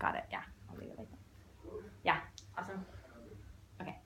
Got it. Yeah. I'll leave it like that. Yeah. Awesome. Okay.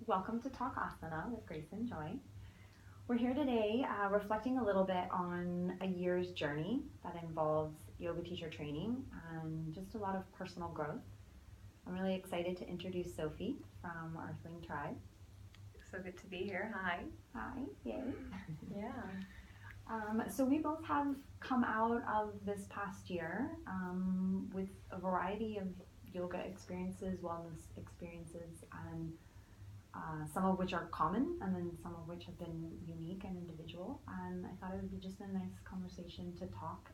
Welcome to TALKasana with Grace and Joy. We're here today reflecting a little bit on a year's journey that involves yoga teacher training and just a lot of personal growth. I'm really excited to introduce Sophie from Earthling Tribe. So good to be here. Hi. Hi. Yay. Yeah. So we both have come out of this past year with a variety of yoga experiences, wellness experiences, and some of which are common and then some of which have been unique and individual. And I thought it would be just a nice conversation to talk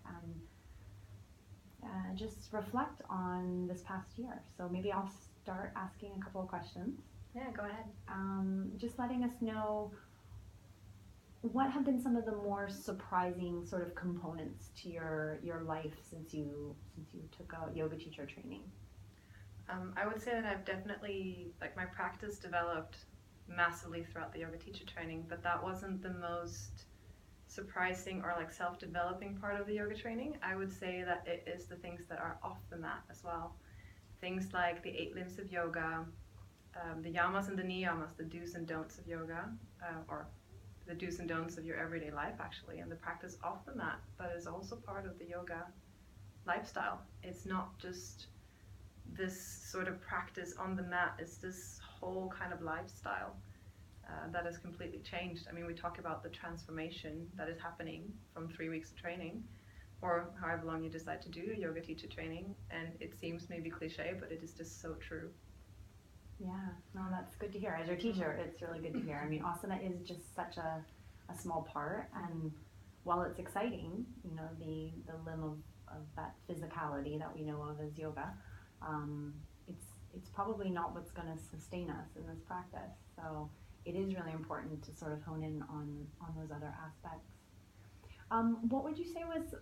and just reflect on this past year. So maybe I'll start asking a couple of questions. Yeah, go ahead. Just letting us know what have been some of the more surprising sort of components to your life since you took out yoga teacher training. I would say that I've definitely, my practice developed massively throughout the yoga teacher training, but that wasn't the most surprising or self-developing part of the yoga training. I would say that it is the things that are off the mat as well. Things like the 8 limbs of yoga, the yamas and the niyamas, the do's and don'ts of yoga, or the do's and don'ts of your everyday life actually, and the practice off the mat that is also part of the yoga lifestyle. It's not just this sort of practice on the mat, it's this whole kind of lifestyle that has completely changed. I mean, we talk about the transformation that is happening from 3 weeks of training or however long you decide to do your yoga teacher training, and it seems maybe cliche, but it is just so true. Yeah, no, that's good to hear. As your teacher, it's really good to hear. I mean, asana is just such a small part, and while it's exciting, the limb of that physicality that we know of as yoga, it's probably not what's going to sustain us in this practice. So it is really important to sort of hone in on those other aspects. What would you say was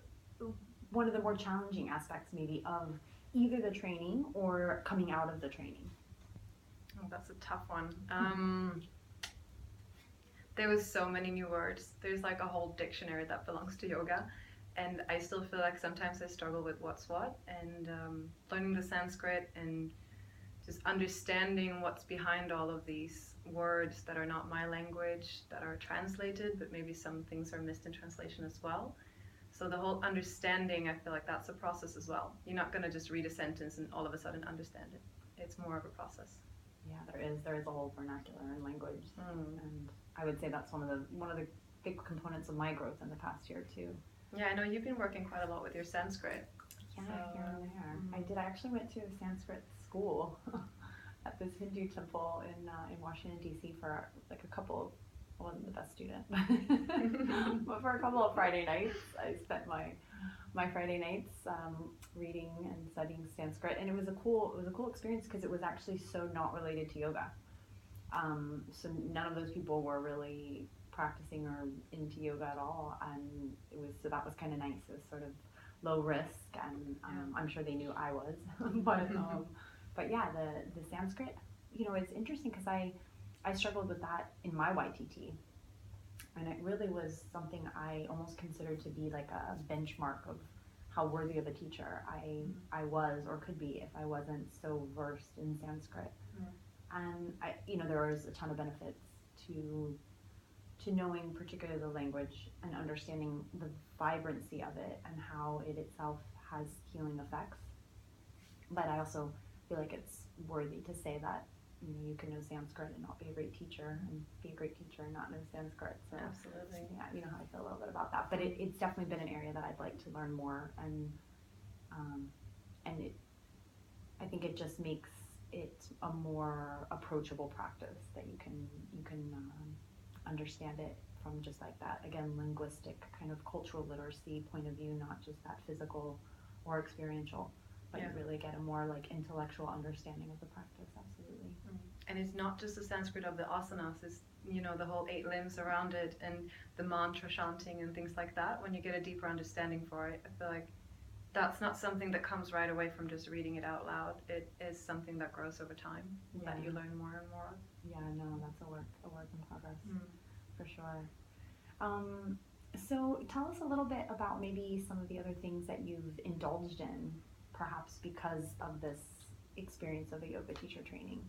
one of the more challenging aspects maybe of either the training or coming out of the training? Oh, that's a tough one. There was so many new words. There's a whole dictionary that belongs to yoga, and I still feel like sometimes I struggle with what's what, and learning the Sanskrit and just understanding what's behind all of these words that are not my language, that are translated, but maybe some things are missed in translation as well. So the whole understanding, I feel like that's a process as well. You're not going to just read a sentence and all of a sudden understand it. It's more of a process. Yeah, there is a whole vernacular and language, and I would say that's one of the big components of my growth in the past year too. Yeah, I know you've been working quite a lot with your Sanskrit. Yeah, here and there. I did. I actually went to a Sanskrit school at this Hindu temple in Washington D.C. for a couple. I wasn't the best student, but for a couple of Friday nights, I spent my Friday nights reading and studying Sanskrit, and it was a cool experience because it was actually so not related to yoga. So none of those people were really practicing or into yoga at all, and that was kind of nice. It was sort of low risk, and I'm sure they knew I was, but yeah, the Sanskrit, it's interesting because I struggled with that in my YTT, and it really was something I almost considered to be like a benchmark of how worthy of a teacher I was or could be if I wasn't so versed in Sanskrit. And there was a ton of benefits to knowing particularly the language and understanding the vibrancy of it and how it itself has healing effects. But I also feel like it's worthy to say that you can know Sanskrit and not be a great teacher, and be a great teacher and not know Sanskrit. So absolutely. Yeah, you know how I feel a little bit about that. But it's definitely been an area that I'd like to learn more, and I think it just makes it a more approachable practice that you can understand it from just like that, again, linguistic kind of cultural literacy point of view, not just that physical or experiential, but you really get a more intellectual understanding of the practice. Absolutely. And it's not just the Sanskrit of the asanas, it's the whole 8 limbs around it and the mantra chanting and things like that. When you get a deeper understanding for it, I feel like that's not something that comes right away from just reading it out loud. It is something that grows over time, that you learn more and more. Yeah, no, that's a work in progress, for sure. So tell us a little bit about maybe some of the other things that you've indulged in, perhaps because of this experience of a yoga teacher training.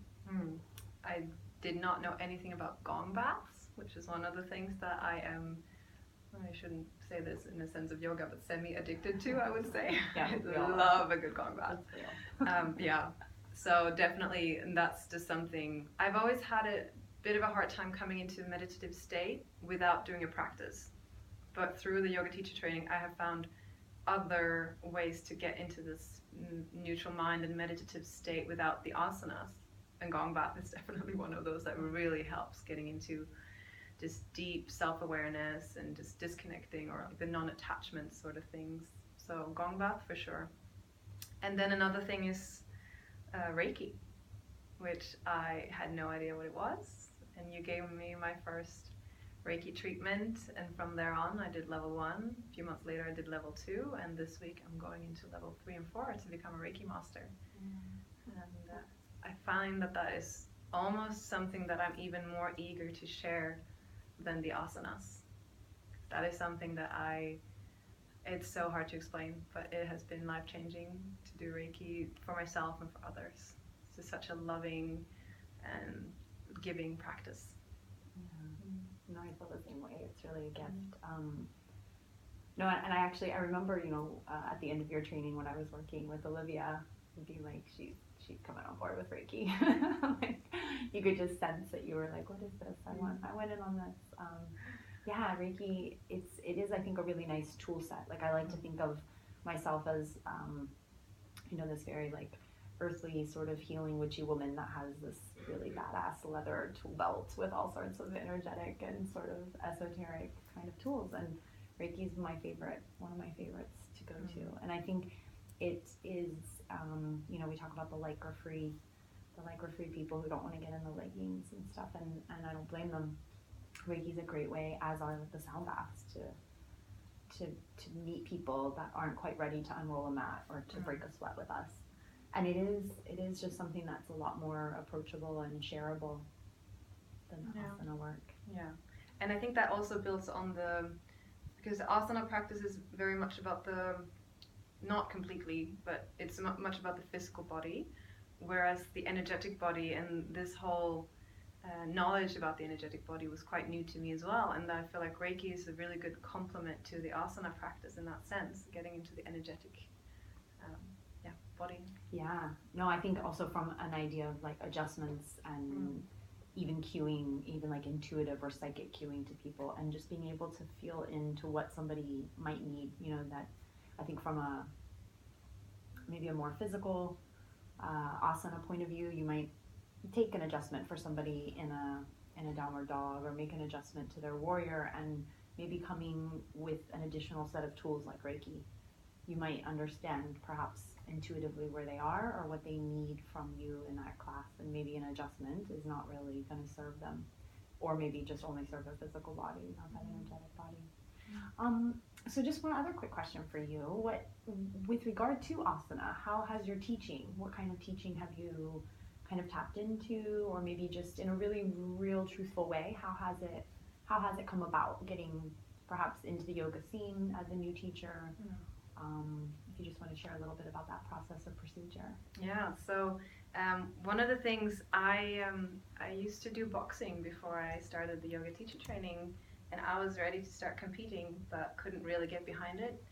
I did not know anything about gong baths, which is one of the things that I shouldn't say this in the sense of yoga, but semi-addicted to, I would say. Yeah, I love a good gong bath. Yeah, so definitely that's just something, I've always had a bit of a hard time coming into a meditative state without doing a practice. But through the yoga teacher training, I have found other ways to get into this neutral mind and meditative state without the asanas. And gong bath is definitely one of those that really helps getting into just deep self-awareness and just disconnecting, or like the non-attachment sort of things. So gong bath for sure. And then another thing is Reiki, which I had no idea what it was. And you gave me my first Reiki treatment, and from there on I did level 1. A few months later I did level 2, and this week I'm going into level 3 and 4 to become a Reiki master. And I find that is almost something that I'm even more eager to share than the asanas. That is something that it's so hard to explain, but it has been life-changing to do Reiki for myself and for others. It's just such a loving and giving practice. No, I feel the same way. It's really a gift. No, and I remember, at the end of your training when I was working with Olivia, would be like, she's coming on board with Reiki. Like, you could just sense that you were like, what is this? I went in on this. Yeah, Reiki, it is, I think, a really nice tool set. Like, I like to think of myself as, this very like earthly sort of healing witchy woman that has this really badass leather tool belt with all sorts of energetic and sort of esoteric kind of tools. And Reiki is one of my favorites to go to. And I think it is, we talk about the lycra-free people who don't want to get in the leggings and stuff, and I don't blame them. Reiki is a great way, as are the sound baths, to meet people that aren't quite ready to unroll a mat or to break a sweat with us. And it is just something that's a lot more approachable and shareable than the asana work. Yeah, and I think that also builds on because the asana practice is very much about not completely, but it's much about the physical body, whereas the energetic body and this whole knowledge about the energetic body was quite new to me as well. And I feel like Reiki is a really good complement to the asana practice in that sense, getting into the energetic body. Yeah, no, I think also from an idea of like adjustments and even cueing, even like intuitive or psychic cueing to people, and just being able to feel into what somebody might need, that I think from maybe a more physical asana point of view, you might take an adjustment for somebody in a downward dog, or make an adjustment to their warrior, and maybe coming with an additional set of tools like Reiki, you might understand perhaps intuitively where they are or what they need from you in that class, and maybe an adjustment is not really going to serve them, or maybe just only serve their physical body, not that energetic body. So just one other quick question for you. With regard to asana, how has your teaching, what kind of teaching have you kind of tapped into, or maybe just in a really real truthful way, how has it come about getting perhaps into the yoga scene as a new teacher? If you just want to share a little bit about that process or procedure. Yeah, so one of the things I used to do boxing before I started the yoga teacher training, and I was ready to start competing but couldn't really get behind it.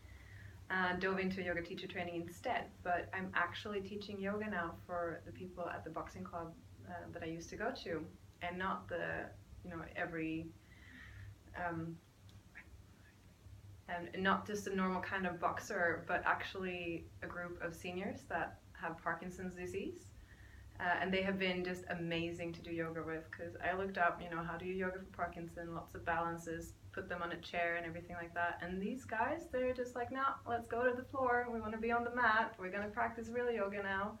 Dove into yoga teacher training instead, but I'm actually teaching yoga now for the people at the boxing club that I used to go to, and not every and not just a normal kind of boxer, but actually a group of seniors that have Parkinson's disease. And they have been just amazing to do yoga with, because I looked up, how do you yoga for Parkinson, lots of balances, put them on a chair and everything like that. And these guys, they're just like, no, let's go to the floor. We want to be on the mat. We're going to practice real yoga now.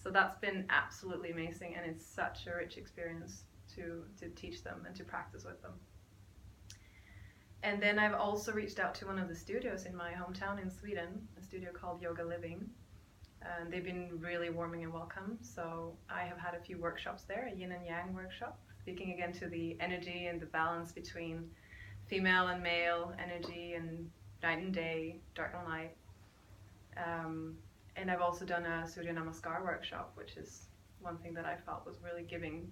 So that's been absolutely amazing, and it's such a rich experience to teach them and to practice with them. And then I've also reached out to one of the studios in my hometown in Sweden, a studio called Yoga Living. And they've been really warming and welcome. So I have had a few workshops there, a yin and yang workshop, speaking again to the energy and the balance between female and male energy and night and day, dark and light. And I've also done a Surya Namaskar workshop, which is one thing that I felt was really giving,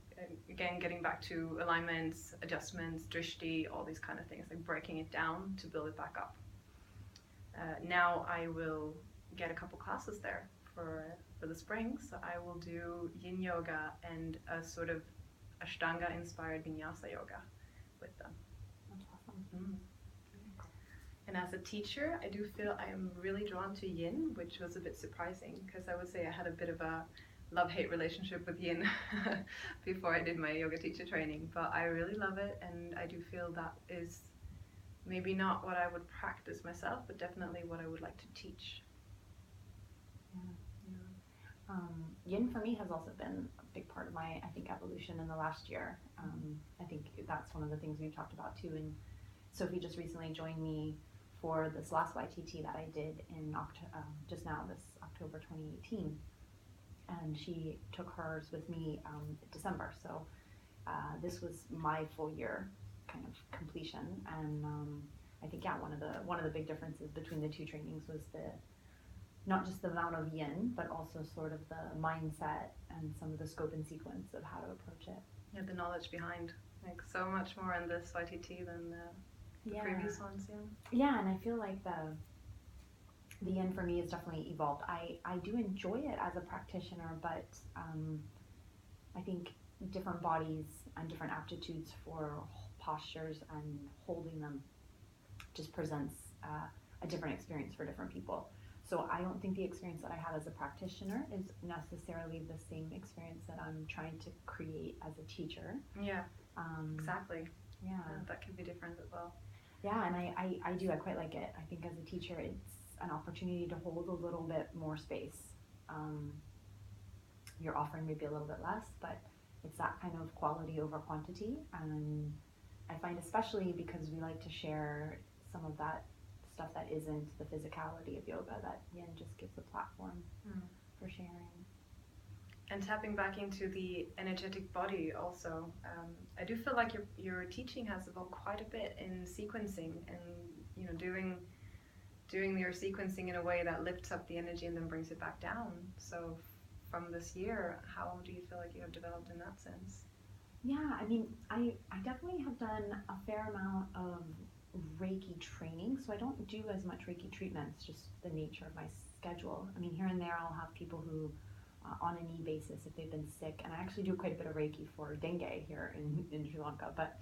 again, getting back to alignments, adjustments, drishti, all these kind of things, like breaking it down to build it back up. Now I will get a couple classes there for the spring, so I will do yin yoga and a sort of Ashtanga inspired vinyasa yoga with them. That's awesome. And as a teacher, I do feel I am really drawn to yin, which was a bit surprising because I would say I had a bit of a love-hate relationship with yin before I did my yoga teacher training, but I really love it, and I do feel that is maybe not what I would practice myself, but definitely what I would like to teach. Yin for me has also been a big part of my, I think, evolution in the last year. I think that's one of the things we've talked about too, and Sophie just recently joined me for this last YTT that I did in just now, this October 2018, and she took hers with me December, so this was my full year kind of completion, and I think one of the big differences between the two trainings was not just the amount of yin, but also sort of the mindset and some of the scope and sequence of how to approach it. Yeah, the knowledge behind, like so much more in this YTT than the previous ones. Yeah, and I feel like the yin for me has definitely evolved. I do enjoy it as a practitioner, but I think different bodies and different aptitudes for postures and holding them just presents a different experience for different people. So I don't think the experience that I have as a practitioner is necessarily the same experience that I'm trying to create as a teacher. Yeah, exactly. Yeah. That can be different as well. Yeah, and I quite like it. I think as a teacher, it's an opportunity to hold a little bit more space. You're offering maybe a little bit less, but it's that kind of quality over quantity. And I find, especially because we like to share some of that stuff that isn't the physicality of yoga, that yin just gives a platform for sharing. And tapping back into the energetic body also, I do feel like your teaching has evolved quite a bit in sequencing and doing your sequencing in a way that lifts up the energy and then brings it back down. So from this year, how do you feel like you have developed in that sense? Yeah, I mean, I definitely have done a fair amount of Reiki training, so I don't do as much Reiki treatments, just the nature of my schedule. I mean, here and there I'll have people who on a knee basis if they've been sick, and I actually do quite a bit of Reiki for dengue here in Sri Lanka, but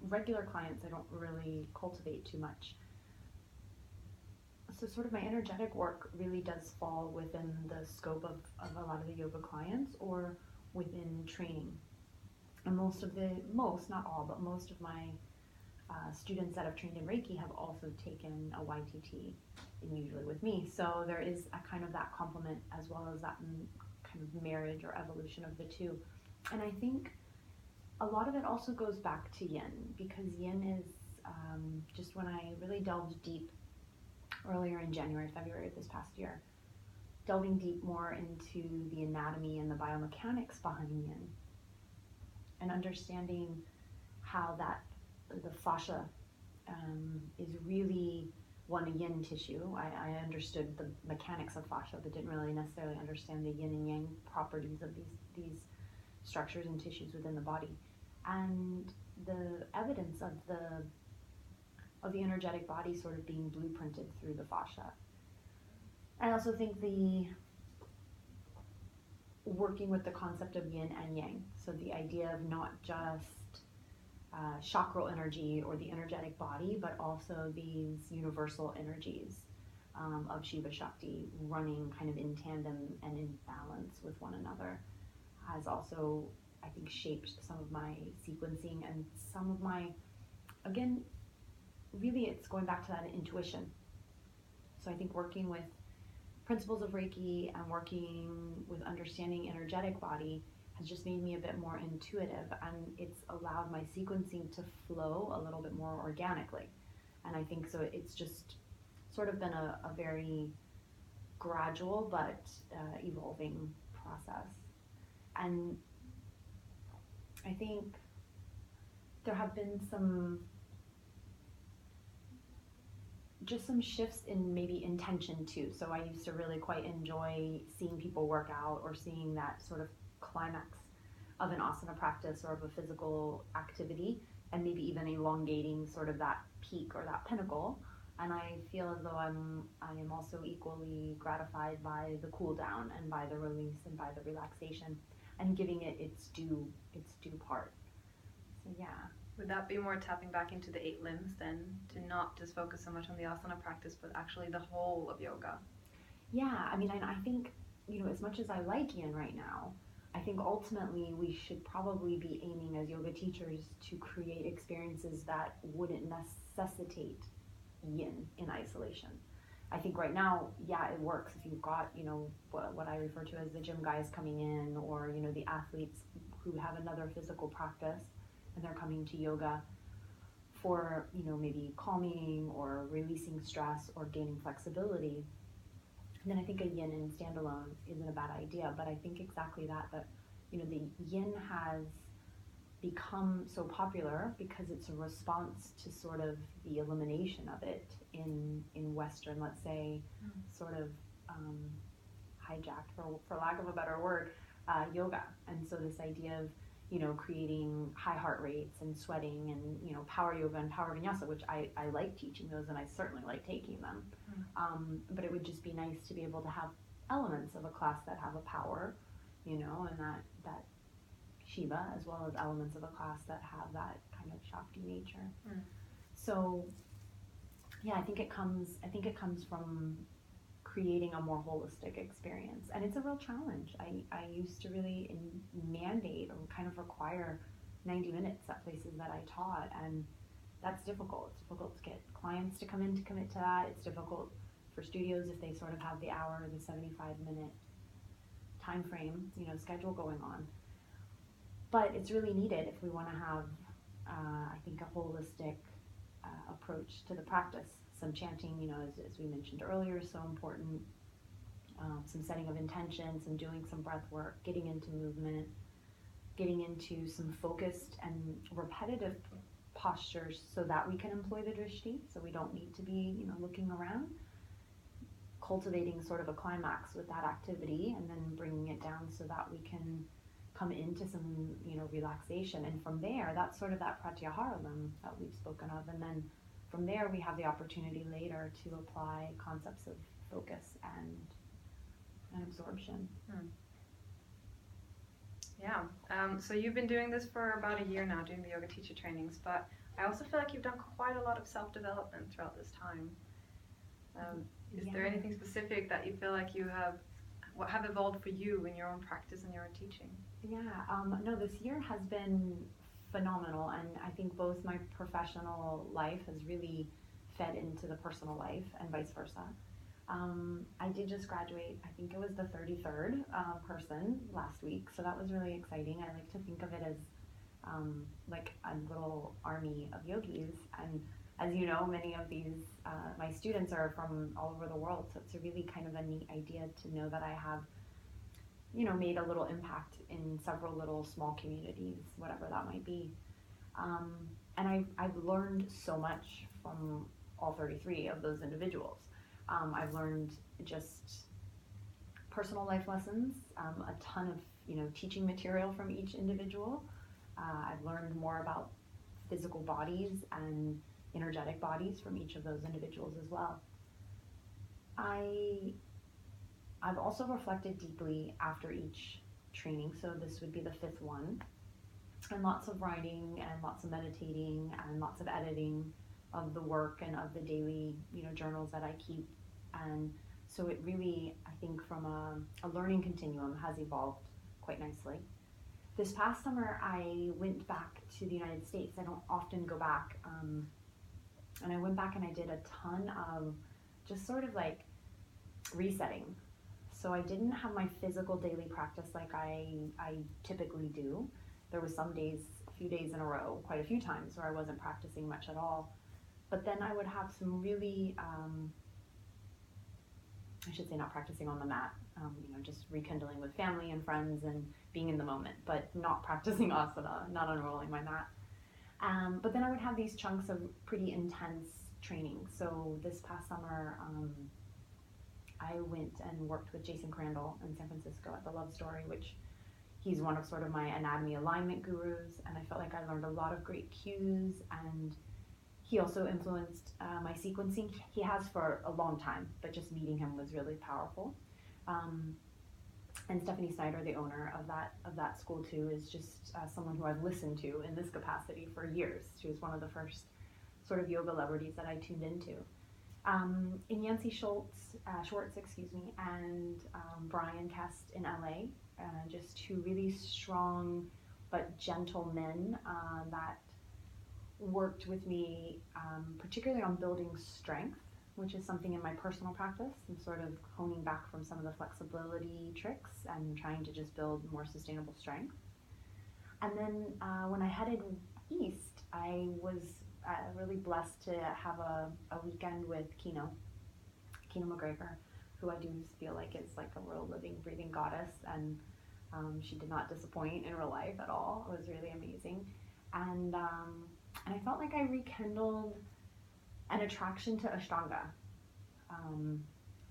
regular clients I don't really cultivate too much. So sort of my energetic work really does fall within the scope of a lot of the yoga clients or within training. And most of my students that have trained in Reiki have also taken a YTT, and usually with me. So there is a kind of that complement as well as that kind of marriage or evolution of the two. And I think a lot of it also goes back to yin, because yin is just when I really delved deep earlier in February of this past year, delving deep more into the anatomy and the biomechanics behind yin and understanding how the fascia is really a yin tissue. I understood the mechanics of fascia, but didn't really necessarily understand the yin and yang properties of these structures and tissues within the body, and the evidence of the energetic body sort of being blueprinted through the fascia. I also think the working with the concept of yin and yang, so the idea of not just chakral energy or the energetic body, but also these universal energies of Shiva Shakti running kind of in tandem and in balance with one another has also, I think, shaped some of my sequencing and some of my, again, really it's going back to that intuition. So I think working with principles of Reiki and working with understanding energetic body has just made me a bit more intuitive, and it's allowed my sequencing to flow a little bit more organically. And I think so it's just sort of been a very gradual but evolving process. And I think there have been some just some shifts in maybe intention too. So I used to really quite enjoy seeing people work out or seeing that sort of climax of an asana practice or of a physical activity, and maybe even elongating sort of that peak or that pinnacle. And I feel as though I am also equally gratified by the cool down and by the release and by the relaxation and giving it its due part. So yeah. Would that be more tapping back into the 8 limbs then, to not just focus so much on the asana practice, but actually the whole of yoga? Yeah, I mean, I think, as much as I like yin right now, I think ultimately we should probably be aiming as yoga teachers to create experiences that wouldn't necessitate yin in isolation. I think right now, yeah, it works if you've got, what I refer to as the gym guys coming in, or, the athletes who have another physical practice and they're coming to yoga for, maybe calming or releasing stress or gaining flexibility. And then I think a yin and standalone isn't a bad idea, but I think exactly that, the yin has become so popular because it's a response to sort of the elimination of it in Western, let's say, sort of hijacked, for lack of a better word, yoga. And so this idea of, creating high heart rates and sweating and, power yoga and power vinyasa, which I like teaching those and I certainly like taking them. But it would just be nice to be able to have elements of a class that have a power, and that Shiva, as well as elements of a class that have that kind of Shakti nature. So yeah, I think it comes from creating a more holistic experience, and it's a real challenge. I used to really mandate or kind of require 90 minutes at places that I taught, and that's difficult. It's difficult to get clients to come in to commit to that. It's difficult for studios if they sort of have the hour or the 75-minute time frame, schedule going on. But it's really needed if we want to have, I think, a holistic approach to the practice. Some chanting, as we mentioned earlier, is so important. Some setting of intention, some doing some breath work, getting into movement, getting into some focused and repetitive postures so that we can employ the drishti, so we don't need to be, looking around. Cultivating sort of a climax with that activity and then bringing it down so that we can come into some, relaxation. And from there, that's sort of that pratyahara limb that we've spoken of. And then from there, we have the opportunity later to apply concepts of focus and absorption. Yeah. So you've been doing this for about a year now, doing the yoga teacher trainings, but I also feel like you've done quite a lot of self-development throughout this time. Is there anything specific that you feel like what have evolved for you in your own practice and your own teaching? Yeah, no, this year has been phenomenal, and I think both my professional life has really fed into the personal life and vice versa. I did just graduate, I think it was the 33rd person last week, so that was really exciting. I like to think of it as like a little army of yogis, and as you know, many of these, my students are from all over the world, so it's a really kind of a neat idea to know that I have, made a little impact in several little small communities, whatever that might be. And I've learned so much from all 33 of those individuals. I've learned just personal life lessons, a ton of, teaching material from each individual. I've learned more about physical bodies and energetic bodies from each of those individuals as well. I've also reflected deeply after each training, so this would be the 5th one, and lots of writing and lots of meditating and lots of editing of the work and of the daily, journals that I keep. And so it really, I think, from a learning continuum has evolved quite nicely. This past summer, I went back to the United States. I don't often go back, and I went back and I did a ton of just sort of like resetting. So I didn't have my physical daily practice like I typically do. There was some days, a few days in a row, quite a few times where I wasn't practicing much at all. But then I would have some really, I should say not practicing on the mat, just rekindling with family and friends and being in the moment, but not practicing asana, not unrolling my mat. But then I would have these chunks of pretty intense training. So this past summer, I went and worked with Jason Crandall in San Francisco at the Love Story, which he's one of sort of my anatomy alignment gurus, and I felt like I learned a lot of great cues, and he also influenced my sequencing. He has for a long time, but just meeting him was really powerful. And Stephanie Snyder, the owner of that school too, is just someone who I've listened to in this capacity for years. She was one of the first sort of yoga celebrities that I tuned into. In Yancey Schwartz, and Brian Kest in LA, just two really strong but gentle men that worked with me, particularly on building strength, which is something in my personal practice, and sort of honing back from some of the flexibility tricks and trying to just build more sustainable strength. And then when I headed east, I was really blessed to have a weekend with Kino McGregor, who I do feel like is like a real living, breathing goddess, and she did not disappoint in real life at all. It was really amazing. And I felt like I rekindled an attraction to Ashtanga.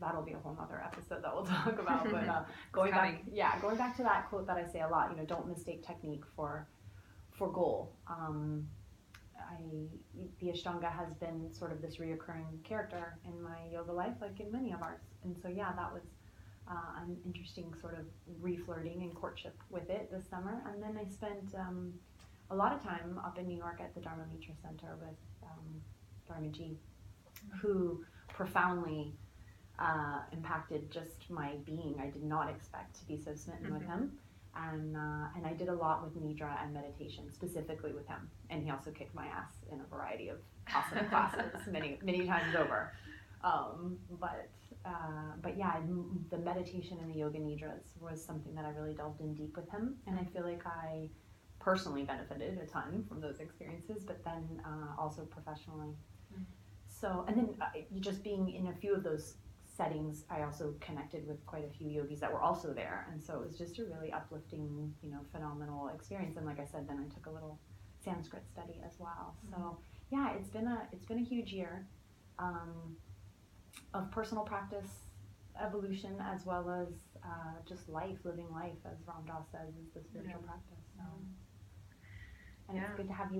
That'll be a whole nother episode that we'll talk about. But going back to that quote that I say a lot, don't mistake technique for goal. The Ashtanga has been sort of this reoccurring character in my yoga life, like in many of ours. And so that was an interesting sort of reflirting and courtship with it this summer. And then I spent a lot of time up in New York at the Dharma Mitra Center with Dharmaji, who profoundly impacted just my being. I did not expect to be so smitten with him. And I did a lot with Nidra and meditation, specifically with him. And he also kicked my ass in a variety of asana classes, many times over. But the meditation and the yoga nidras was something that I really delved in deep with him. And I feel like I personally benefited a ton from those experiences, but then also professionally. So, and then just being in a few of those settings, I also connected with quite a few yogis that were also there, and so it was just a really uplifting, phenomenal experience. And like I said, then I took a little Sanskrit study as well. So it's been a huge year of personal practice, evolution, as well as just living life, as Ram Dass says, is the spiritual practice. So, and it's good to have you